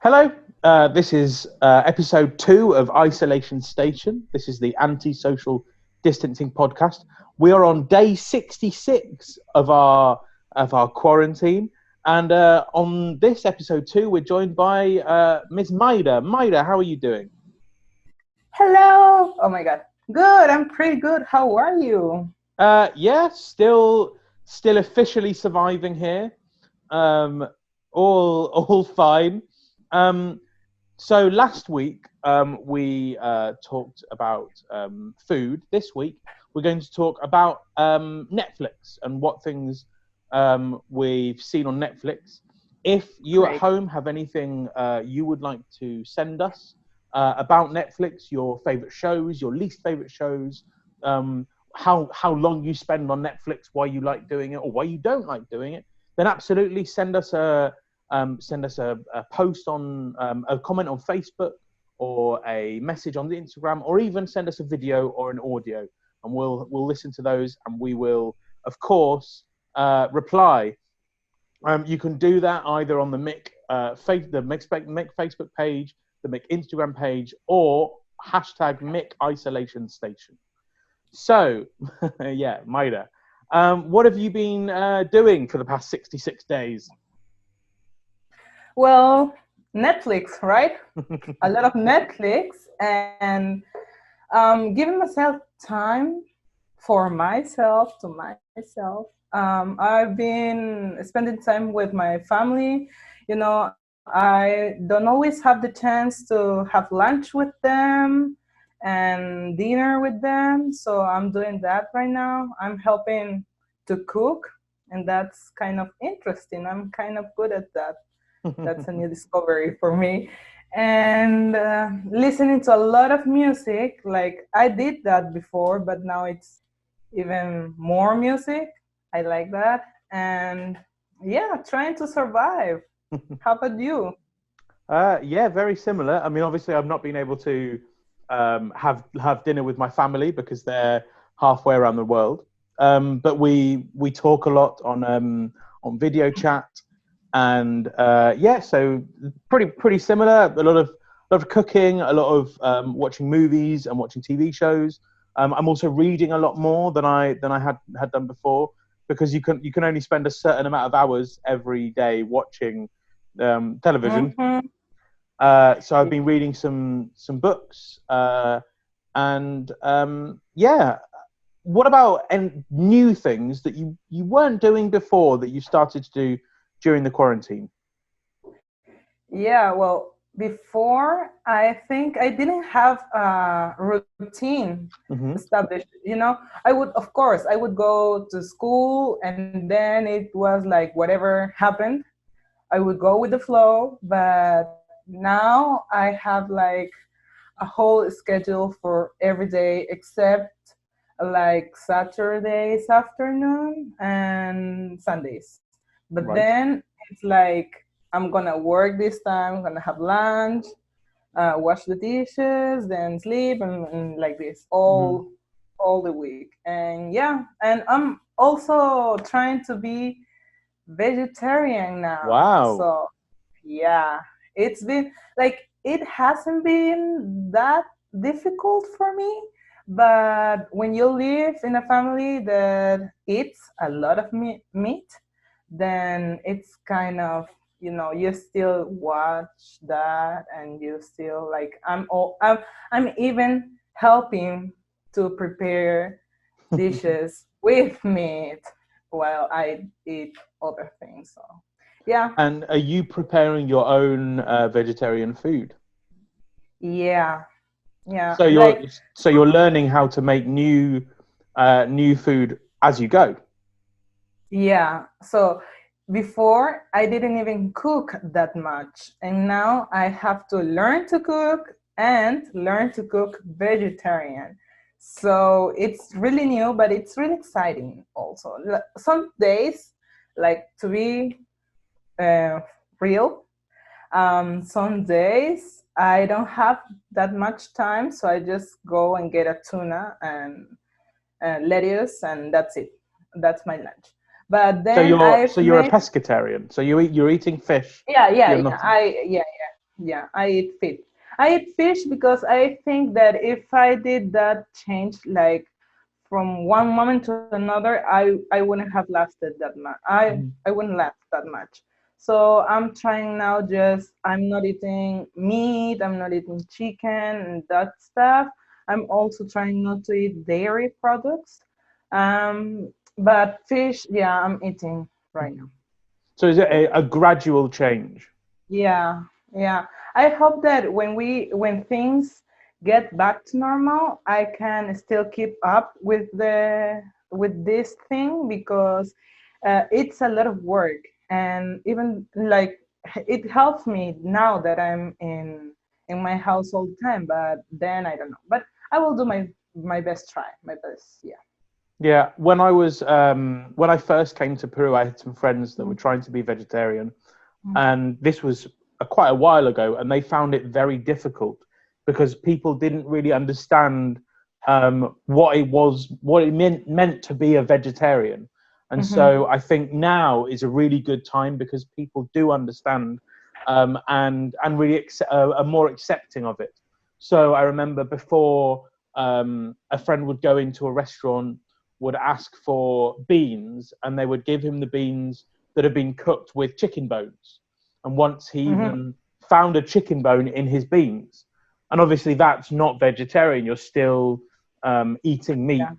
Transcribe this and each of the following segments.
Hello, this is episode 2 of Isolation Station. This is the antisocial distancing podcast. We are on day 66 of our quarantine, and on this episode 2, we're joined by Miss Mayra. Mayra, how are you doing? Hello. Oh my God. Good. I'm pretty good. How are you? Yeah, still officially surviving here. All fine. So last week we talked about food. This week we're going to talk about Netflix and what things we've seen on Netflix. If you at Great. home have anything you would like to send us about Netflix, your favorite shows, your least favorite shows, how long you spend on Netflix, why you like doing it or why you don't like doing it, then absolutely send us a post on a comment on Facebook or a message on the Instagram, or even send us a video or an audio, and we'll listen to those, and we will, of course, reply. You can do that either on the Mick Facebook page, the Mick Instagram page, or hashtag Mick Isolation Station. So, yeah, Mayra, what have you been doing for the past 66 days? Well, Netflix, right? A lot of Netflix and giving myself time for myself, to myself. I've been spending time with my family. I don't always have the chance to have lunch with them and dinner with them. So I'm doing that right now. I'm helping to cook, and that's kind of interesting. I'm kind of good at that. That's a new discovery for me. And listening to a lot of music, like I did that before, but now it's even more music. I like that. And yeah, trying to survive. How about you? Yeah, very similar. I mean, obviously, I've not been able to have dinner with my family because they're halfway around the world. But we talk a lot on video chat, and yeah, so pretty similar. A lot of cooking, a lot of watching movies and watching TV shows. I'm also reading a lot more than I had done before, because you can only spend a certain amount of hours every day watching television. Mm-hmm. So I've been reading some books, and yeah. What about new things that you weren't doing before that you started to do during the quarantine? Yeah, well, before I think I didn't have a routine Mm-hmm. established. Of course, I would go to school and then it was like whatever happened, I would go with the flow. But now I have like a whole schedule for every day except like Saturdays afternoon and Sundays. But Right. then it's like I'm gonna work this time, I'm gonna have lunch, wash the dishes, then sleep, and like this Mm-hmm. all the week. And yeah, and I'm also trying to be vegetarian now. Wow. So yeah, it's been like it hasn't been that difficult for me, but when you live in a family that eats a lot of meat, then it's kind of, you still watch that, and you still like I'm even helping to prepare dishes with meat while I eat other things. So yeah. And are you preparing your own vegetarian food? Yeah, yeah, So you're like so you're learning how to make new food as you go. yeah. So before I didn't even cook that much, and now I have to learn to cook and learn to cook vegetarian. So it's really new, but it's really exciting also. Some days, like to be uh, real, some days I don't have that much time, so I just go and get a tuna and lettuce, and that's it. That's my lunch. But So then you're I've so you're a made pescatarian. So you're eating fish. yeah, yeah, You're yeah. not. I yeah, yeah. Yeah, I eat fish. I eat fish because I think that if I did that change, like from one moment to another, I wouldn't have lasted that much. I wouldn't last that much. So I'm trying now. Just I'm not eating meat. I'm not eating chicken and that stuff. I'm also trying not to eat dairy products. But fish, yeah, I'm eating right now. So is it a gradual change? Yeah, yeah. I hope that when things get back to normal, I can still keep up with this thing because it's a lot of work, and even like it helps me now that I'm in my house all the time. But then I don't know. But I will do my best try, my best. Yeah. Yeah, when I first came to Peru, I had some friends that were trying to be vegetarian, and this was quite a while ago, and they found it very difficult because people didn't really understand what it meant to be a vegetarian. And Mm-hmm. so I think now is a really good time because people do understand and really are more accepting of it. So I remember before a friend would go into a restaurant, would ask for beans, and they would give him the beans that had been cooked with chicken bones. And once he Mm-hmm. even found a chicken bone in his beans, and obviously that's not vegetarian, you're still eating meat. Yeah.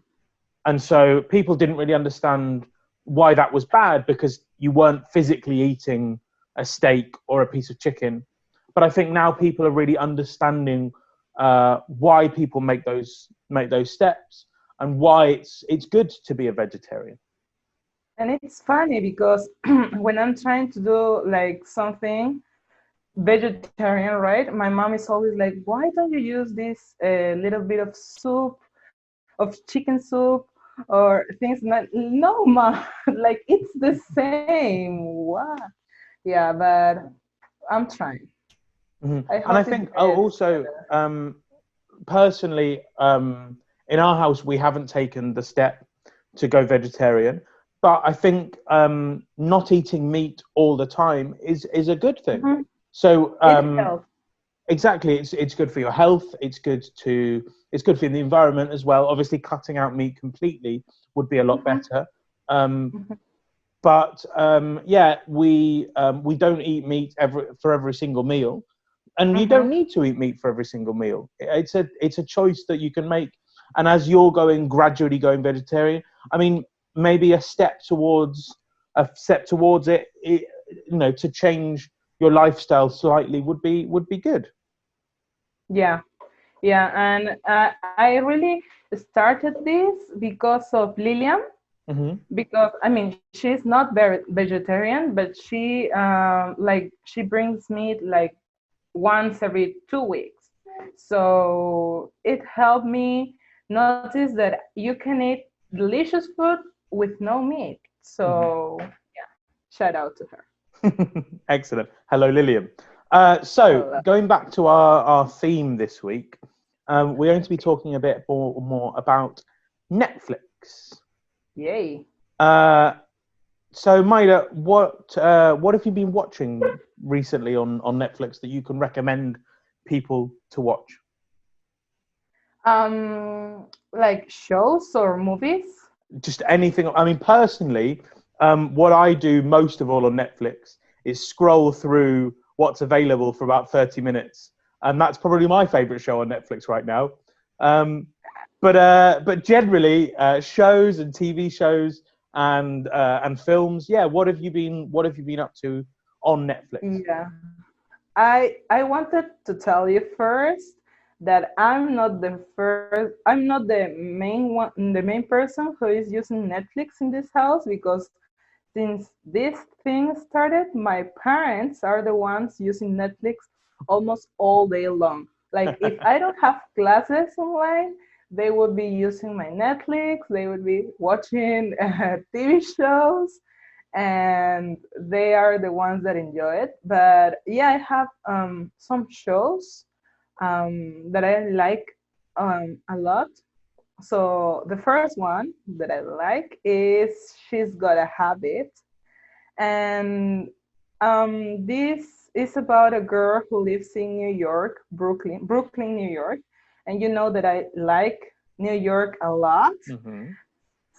And so people didn't really understand why that was bad because you weren't physically eating a steak or a piece of chicken. But I think now people are really understanding why people make those steps and why it's good to be a vegetarian. And it's funny because when I'm trying to do like something vegetarian, right? My mom is always like, "Why don't you use this little bit of soup, of chicken soup, or things?" Like, no, ma, like it's the same. What? Yeah, but I'm trying. Mhm. I And I hope it think gets also better. personally, in our house, we haven't taken the step to go vegetarian. But I think not eating meat all the time is a good thing. Mhm. So It helps. exactly, it's good for your health. It's good for the environment as well. Obviously, cutting out meat completely would be a lot Mhm. better. Um, Mhm. but yeah, we don't eat meat for every single meal, and you don't Mhm. need to eat meat for every single meal. It's a choice that you can make. And as you're gradually going vegetarian, I mean, maybe a step towards it, to change your lifestyle slightly would be good. Yeah. Yeah, and I really started this because of Lilian, Hmm. because I mean she's not very vegetarian, but she brings meat like once every 2 weeks. So it helped me notice that you can eat delicious food with no meat. Hmm. So yeah, shout out to her. Excellent. Hello, Lillian. So Hello. going back to our theme this week, we're going to be talking a bit more about Netflix. Yay. Uh, so, Maida, what have you been watching recently on Netflix that you can recommend people to watch? Like shows or movies? Just anything. I mean, personally, what I do most of all on Netflix is scroll through what's available for about 30 minutes, and that's probably my favorite show on Netflix right now. Um, but generally, shows and TV shows and films. Yeah, what have you been up to on Netflix? Yeah. I wanted to tell you first that I'm not the main person who is using Netflix in this house, because since this thing started, my parents are the ones using Netflix almost all day long. Like if I don't have classes online, they would be using my Netflix, they would be watching TV shows, and they are the ones that enjoy it. But yeah, I have some shows that I like a lot. So the first one that I like is She's Got a Habit, and this it's about a girl who lives in New York, Brooklyn, New York, and you know that I like New York a lot. Mm-hmm.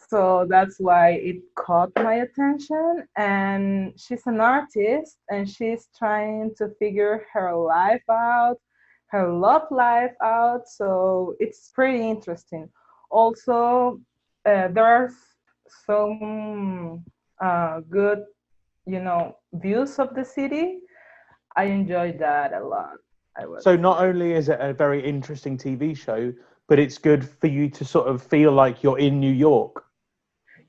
So that's why it caught my attention. And she's an artist and she's trying to figure her life out, her love life out. So it's pretty interesting. Also, there are some good, views of the city. I enjoyed that a lot. I was So not like, only is it a very interesting TV show, but it's good for you to sort of feel like you're in New York.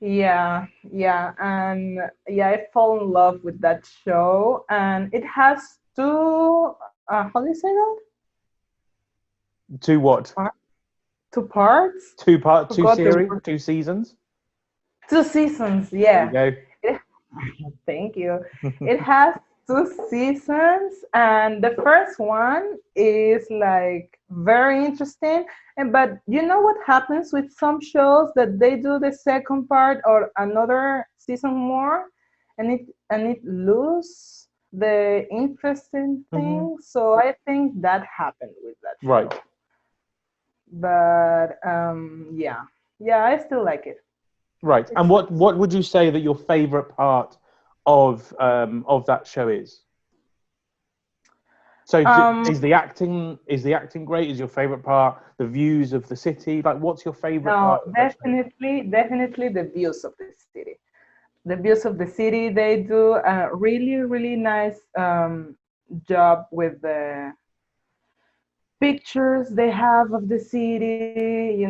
yeah, yeah, and yeah, I fall in love with that show, and it has two. How do you say that? Two what? Par- Two parts. Two Forgot the series, word. 2 seasons. 2 seasons. There you Yeah. go. It, thank you. It has 2 seasons, and the first one is like very interesting. And but you know what happens with some shows that they do the second part or another season more, and it lose the interesting Hmm. thing. So I think that happened with that Right, show. But yeah, yeah, I still like it. right. And It's what would you say that your favorite part of that show is? So um is the acting great? Is your favorite part the views of the city? Like, what's your favorite no, part of that show? definitely the views of the city. The views of the city, they do a really, really nice job with the pictures they have of the city.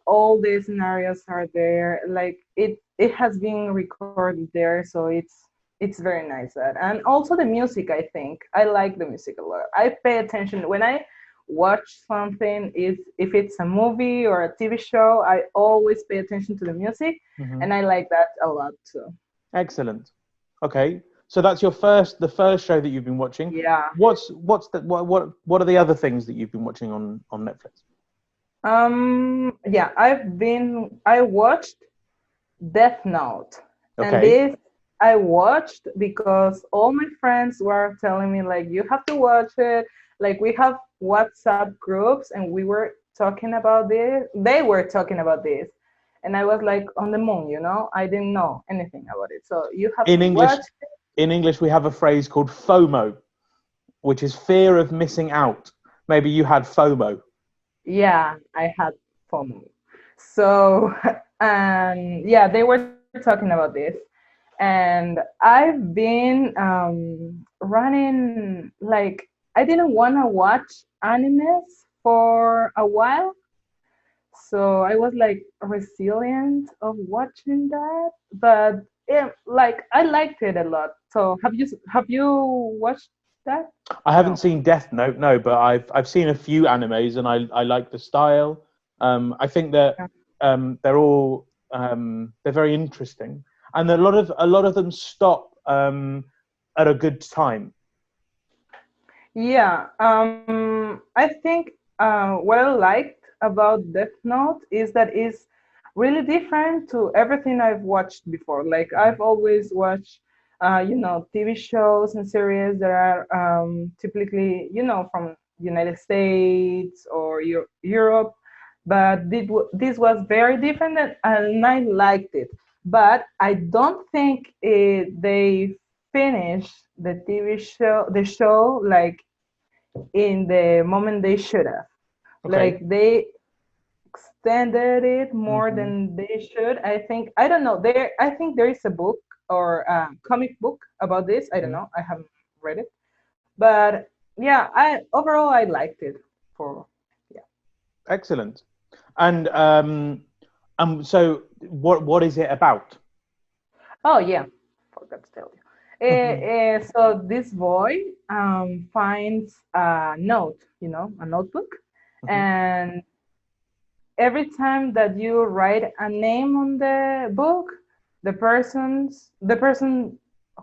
All the scenarios are there. Like it has been recorded there, so it's very nice. And also the music, I think. I like the music a lot. I pay attention when I watch something. If it's a movie or a TV show, I always pay attention to the music, Hmm. and I like that a lot too. Excellent. Okay, so that's the first show that you've been watching. Yeah. What are the other things that you've been watching on Netflix? Yeah, I watched Death Note. And Okay. this I watched because all my friends were telling me like you have to watch it. Like we have WhatsApp groups and we were talking about this. They were talking about this. And I was like on the moon. I didn't know anything about it. So you have In to English, watch it. in English, we have a phrase called FOMO, which is fear of missing out. Maybe you had FOMO. Yeah, I had FOMO. So and yeah, they were talking about this. And I've been running like I didn't want to watch animes for a while, so I was like resilient of watching that. But yeah, like I liked it a lot. So have you watched that? I haven't No. seen Death Note, no, but I've seen a few animes and I like the style. I think that they're all they're very interesting, and a lot of them stop at a good time. Yeah, I think what I liked about Death Note is that it's really different to everything I've watched before. Like I've always watched, TV shows and series that are typically, from United States or Europe, but this was very different, and I liked it. But I don't think they finished the show like in the moment they should have. Okay. Like they extended it more Hmm. than they should. I don't know. I think there is a book or a comic book about this. I don't know. I haven't read it, but yeah, I overall I liked it. For Yeah. Excellent. And so what is it about? Oh yeah, forgot to tell you. Hmm. So this boy finds a note, a notebook, Hmm. and every time that you write a name on the book, the person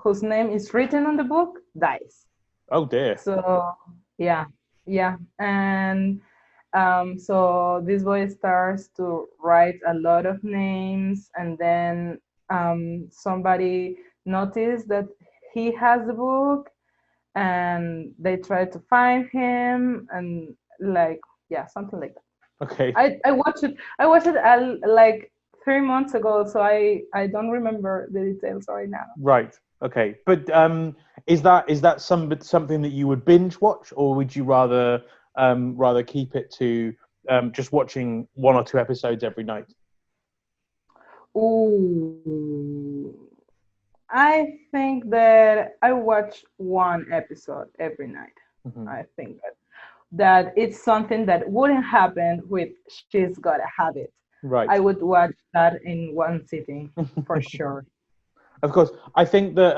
whose name is written on the book dies. Oh dear. So yeah, yeah, and so this boy starts to write a lot of names, and then somebody noticed that he has the book, and they try to find him, and like, yeah, something like that. Okay. I watched it like 3 months ago, so I don't remember the details right now. Right. Okay. But is that something that you would binge watch, or would you rather keep it to just watching one or two episodes every night? Ooh, I think that I watch one episode every night. Hmm. I think that it's something that wouldn't happen with She's Gotta Have It. I Right. would watch that in one sitting for sure. Of course, I think that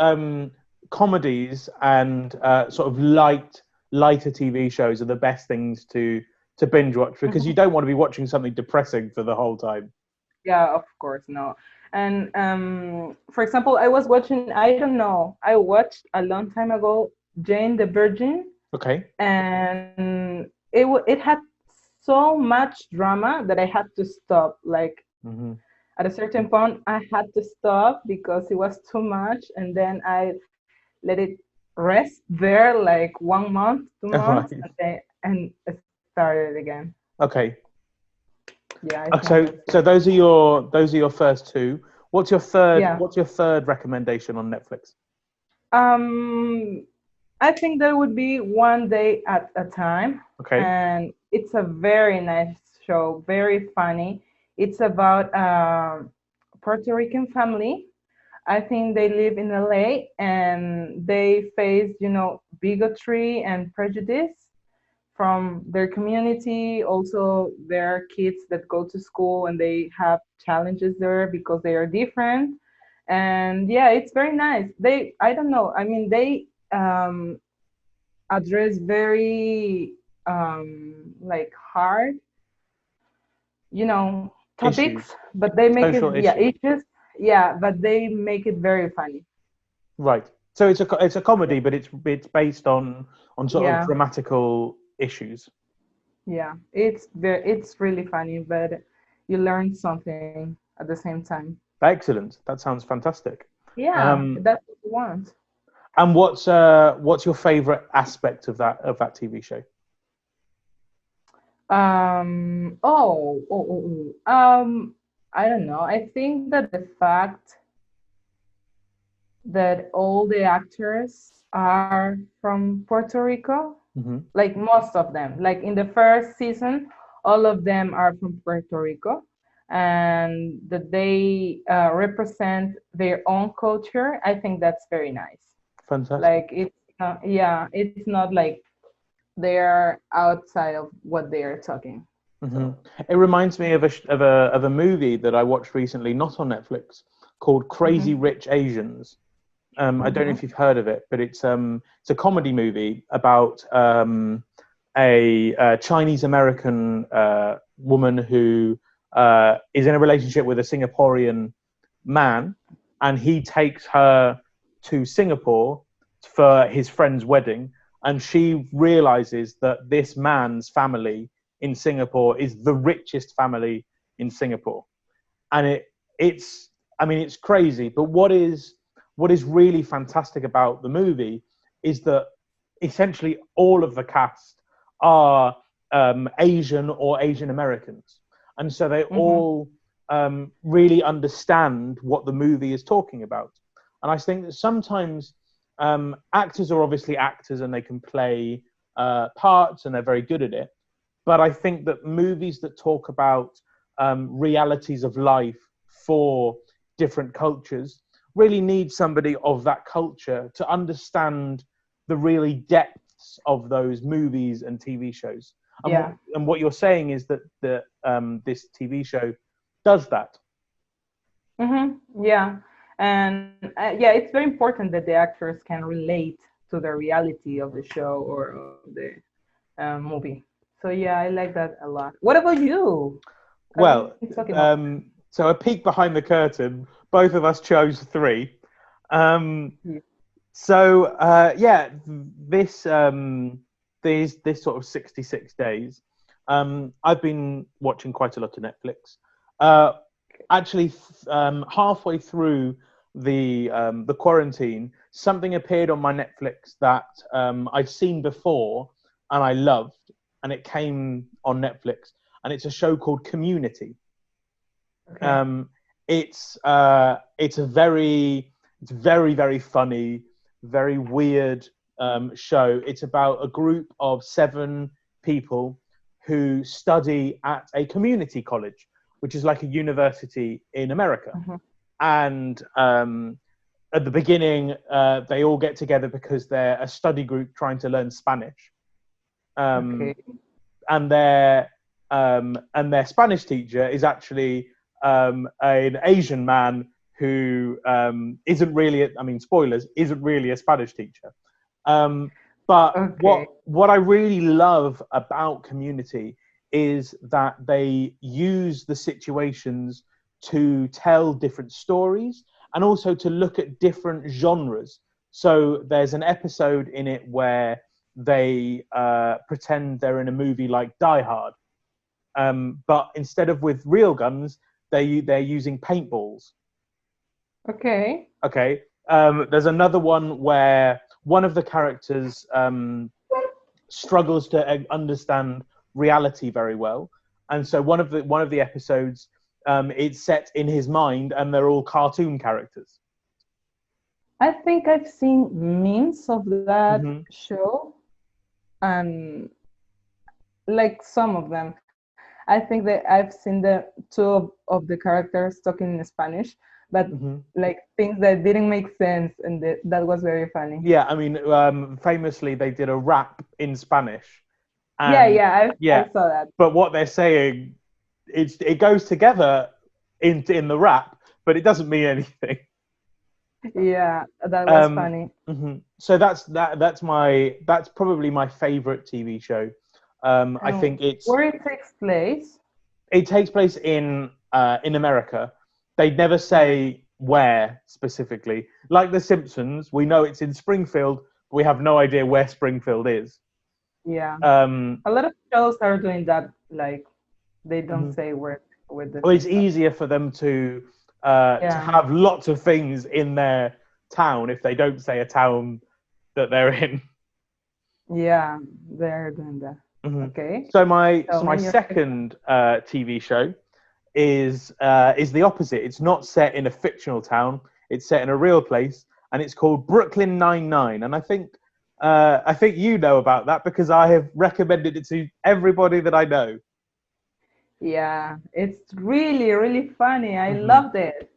comedies and sort of lighter TV shows are the best things to binge watch because you Mhm. don't want to be watching something depressing for the whole time. Yeah, of course, no. And for example, I was watching, I don't know, I watched a long time ago Jane the Virgin, Okay. and it had so much drama that I had to stop. Like Hmm. at a certain point, I had to stop because it was too much, and then I let it rest there like 1 month, 2 months, Right. and it started again. Okay. Yeah, it's not So the so same. those are your first two. What's your third Yeah. what's your third recommendation on Netflix? Um, I think there would be One Day at a Time, Okay. and it's a very nice show, very funny. It's about a Puerto Rican family. I think they live in LA and they face, bigotry and prejudice from their community. Also, there are kids that go to school and they have challenges there because they are different. And yeah, it's very nice. I don't know. I mean, they address very like hard, topics, Issues. but they make it, Social yeah, issues. issues, yeah, but they make it very funny. Right. So it's a comedy, but it's based on sort of Yeah, dramatical issues. yeah, it's really funny, but you learn something at the same time. Excellent. That sounds fantastic. Yeah, Um, that's what you want. and what's your favorite aspect of that TV show? I don't know. I think that the fact that all the actors are from Puerto Rico, Hmm. like most of them. Like in the first season, all of them are from Puerto Rico, and that they represent their own culture. I think that's very nice. Fantastic. Like yeah, it's not like they are outside of what they are talking. Hmm. So. It reminds me of a movie that I watched recently, not on Netflix, called Crazy Mhm, Rich Asians. I don't know mhm, if you've heard of it, but it's a comedy movie about a Chinese American woman who is in a relationship with a Singaporean man, and he takes her to Singapore for his friend's wedding, and she realizes that this man's family in Singapore is the richest family in Singapore, and it's I mean it's crazy, but what is really fantastic about the movie is that essentially all of the cast are Asian or Asian Americans, and so they mhm, all really understand what the movie is talking about. And I think that sometimes actors are obviously actors and they can play parts and they're very good at it. But I think that movies that talk about realities of life for different cultures really need somebody of that culture to understand the really depths of those movies and TV shows. yeah. And what you're saying is that this TV show does that. Yeah. And yeah, it's very important that the actors can relate to the reality of the show or of the movie. So yeah, I like that a lot. What about you? Are we Well, talking about? so a peek behind the curtain, both of us chose three. Um, Yeah. so yeah, this sort of 66 days. I've been watching quite a lot of Netflix. Uh, Actually, halfway through the quarantine, something appeared on my Netflix that I've seen before and I loved, and it came on Netflix, and it's a show called Community. Okay. It's very, very funny, very weird show. It's about a group of 7 people who study at a community college, which is like a university in America. Mhm. And at the beginning, they all get together because they're a study group trying to learn Spanish. Okay. And their Spanish teacher is actually an Asian man who isn't really, I mean, spoilers, isn't really a Spanish teacher. But Okay. what I really love about Community is that they use the situations to tell different stories and also to look at different genres. So there's an episode in it where they pretend they're in a movie like Die Hard, but instead of with real guns, they're using paintballs. Okay. Okay. There's another one where one of the characters struggles to understand reality very well, and so one of the episodes, it's set in his mind, and they're all cartoon characters. I think I've seen memes of that Hmm. show, and like some of them. I think that I've seen the two of the characters talking in Spanish, but Hmm. like things that didn't make sense, and that was very funny. Yeah, I mean, famously, they did a rap in Spanish, Yeah, and yeah, I yeah, saw that. but what they're saying, it goes together in the rap, but it doesn't mean anything. Yeah, that was Um, funny. so that's probably my favorite TV show. I And think where it takes place? it takes place in America. They never America. say where specifically. Like The Simpsons, we know it's in Springfield, but we have no idea where Springfield is. Yeah, Um, a lot of shows are doing that. Like they don't mhm. say where the Well, it's things are. easier for them to Yeah, have lots of things in their town if they don't say a town that they're in. yeah, they're doing that. Hmm. Okay, So tell my me your favorite. second TV show is the opposite. It's not set in a fictional town. It's set in a real place, and it's called Brooklyn Nine-Nine. And I think you know about that because I have recommended it to everybody that I know. Yeah, it's really, really funny. I Hmm. loved it.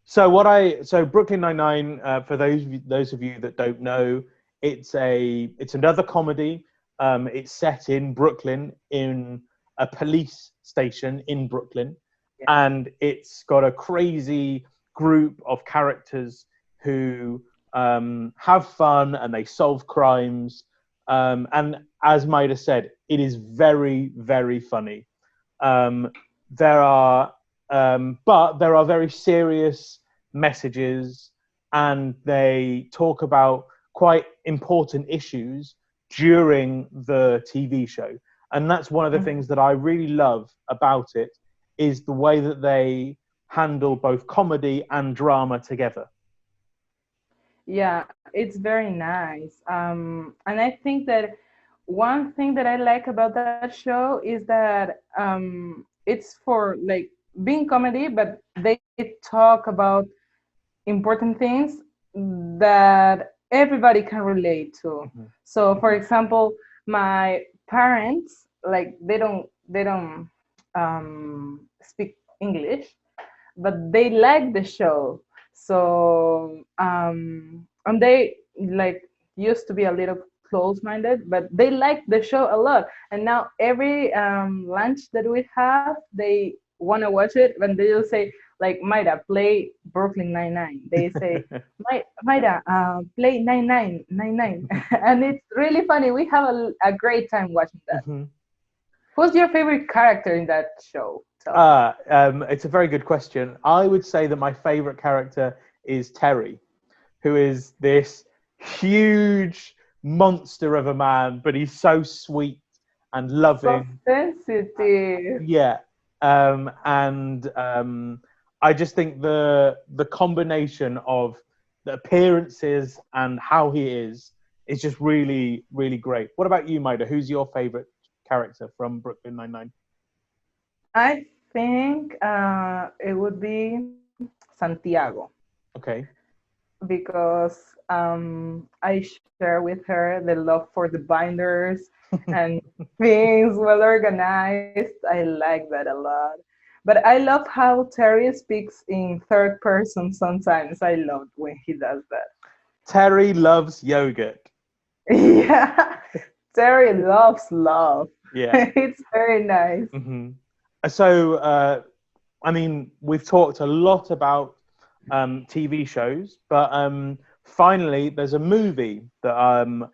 So Brooklyn Nine-Nine, for those of you that don't know, it's another comedy. It's set in Brooklyn, in a police station in Brooklyn, Yeah. and it's got a crazy group of characters who have fun and they solve crimes. And as Maida said, it is very, very funny. Um, there are, but there are very serious messages, and they talk about quite important issues during the TV show. And that's one of the Mhm. things that I really love about it is the way that they handle both comedy and drama together. Yeah, it's very nice. And I think that one thing that I like about that show is that it's for like being comedy, but they talk about important things that everybody can relate to. Mhm. So, for example, my parents, like they don't speak English, but they like the show. So and they like used to be a little close-minded, but they like the show a lot. And now every lunch that we have, they want to watch it, and they will say like, Mayra, play Brooklyn Nine-Nine. They say, Mayra, play 9999. And it's really funny. We have a great time watching that. Mhm. Who's your favorite character in that show? Tell me. It's a very good question. I would say that my favorite character is Terry, who is this huge monster of a man, but he's so sweet and So loving. sensitive. Yeah, and I just think the combination of the appearances and how he is just really, really great. What about you, Maida? Who's your favorite character from Brooklyn Nine-Nine? I think it would be Santiago Okay. because I share with her the love for the binders and things well organized. I like that a lot. But I love how Terry speaks in third person sometimes. I love when he does that. Terry loves yogurt. Yeah, Terry loves love. Yeah. It's very nice. Hmm. So, I mean, we've talked a lot about TV shows, but finally, there's a movie that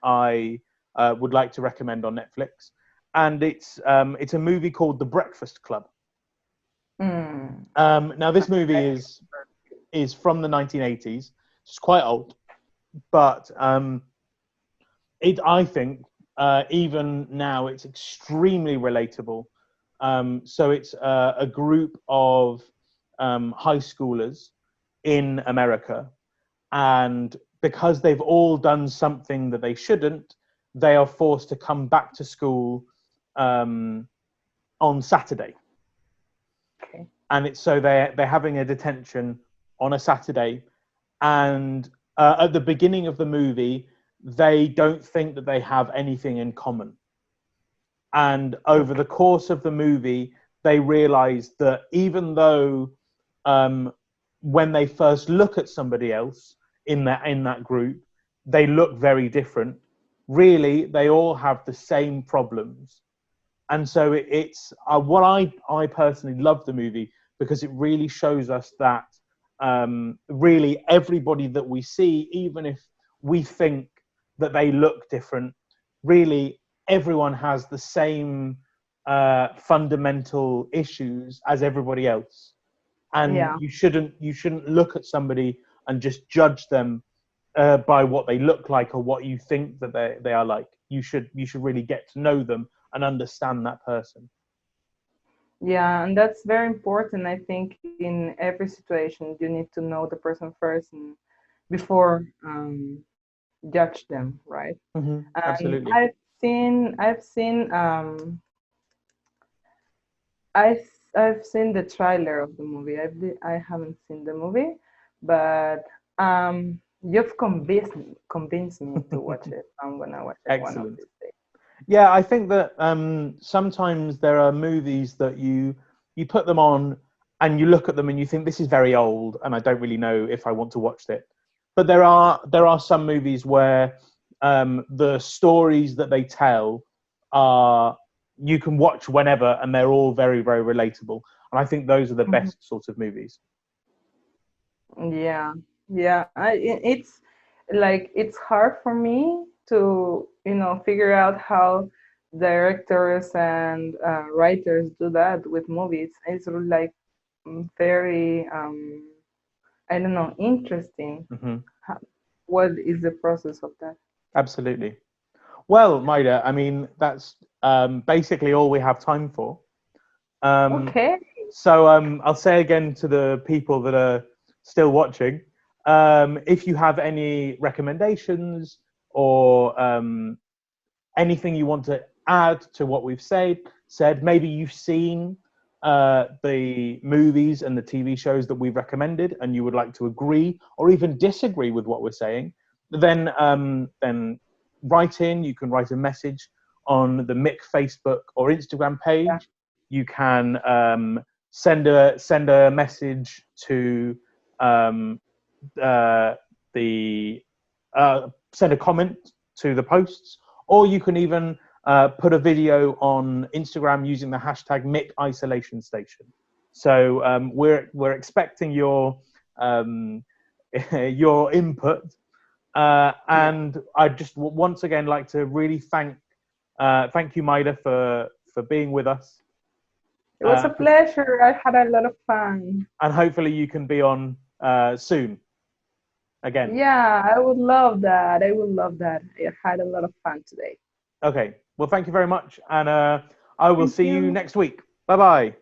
I would like to recommend on Netflix, and it's a movie called The Breakfast Club. Mm. Now, this movie is from the 1980s. It's quite old, but I think even now it's extremely relatable. So it's a group of high schoolers in America, and because they've all done something that they shouldn't, they are forced to come back to school on Saturday. Okay. And it's so they're having a detention on a Saturday, and at the beginning of the movie, they don't think that they have anything in common. And over the course of the movie, they realize that even though when they first look at somebody else in that group, they look very different. Really, they all have the same problems. And so it's what I personally love the movie because it really shows us that really everybody that we see, even if we think that they look different, really everyone has the same fundamental issues as everybody else. And Yeah. you shouldn't look at somebody and just judge them by what they look like or what you think that they are like. You should really get to know them and understand that person. Yeah, and that's very important. I think in every situation, you need to know the person first and before judge them, right? Hmm. And Absolutely. I've seen the trailer of the movie. I haven't seen the movie, but you've convinced me to watch it. I'm gonna watch it one of Excellent. these days. Yeah, I think that sometimes there are movies that you put them on and you look at them and you think this is very old and I don't really know if I want to watch it. But there are some movies where the stories that they tell are you can watch whenever and they're all very, very relatable. And I think those are the Mhm. best sorts of movies. Yeah, yeah. It's like it's hard for me to figure out how directors and writers do that with movies. It's like very I don't know, interesting. Hmm. How, what is the process of that? Absolutely. Well, Maida, I mean, that's basically all we have time for. Um, Okay. so I'll say again to the people that are still watching, if you have any recommendations or anything you want to add to what we've said, maybe you've seen the movies and the TV shows that we've recommended, and you would like to agree or even disagree with what we're saying, then write in. You can write a message on the Mick Facebook or Instagram Yeah. page. You can send a message to um, the send a comment to the posts, or you can even put a video on Instagram using the hashtag Mick Isolation Station. So we're expecting your your input, Yeah. and I just once again like to really thank you, Maida, for being with us, It was a pleasure. I had a lot of fun. and hopefully you can be on soon again. Yeah, I would love that. I would love that. I had a lot of fun today. Okay. Well, thank you very much, and I will Thank see you you. next week. Bye bye.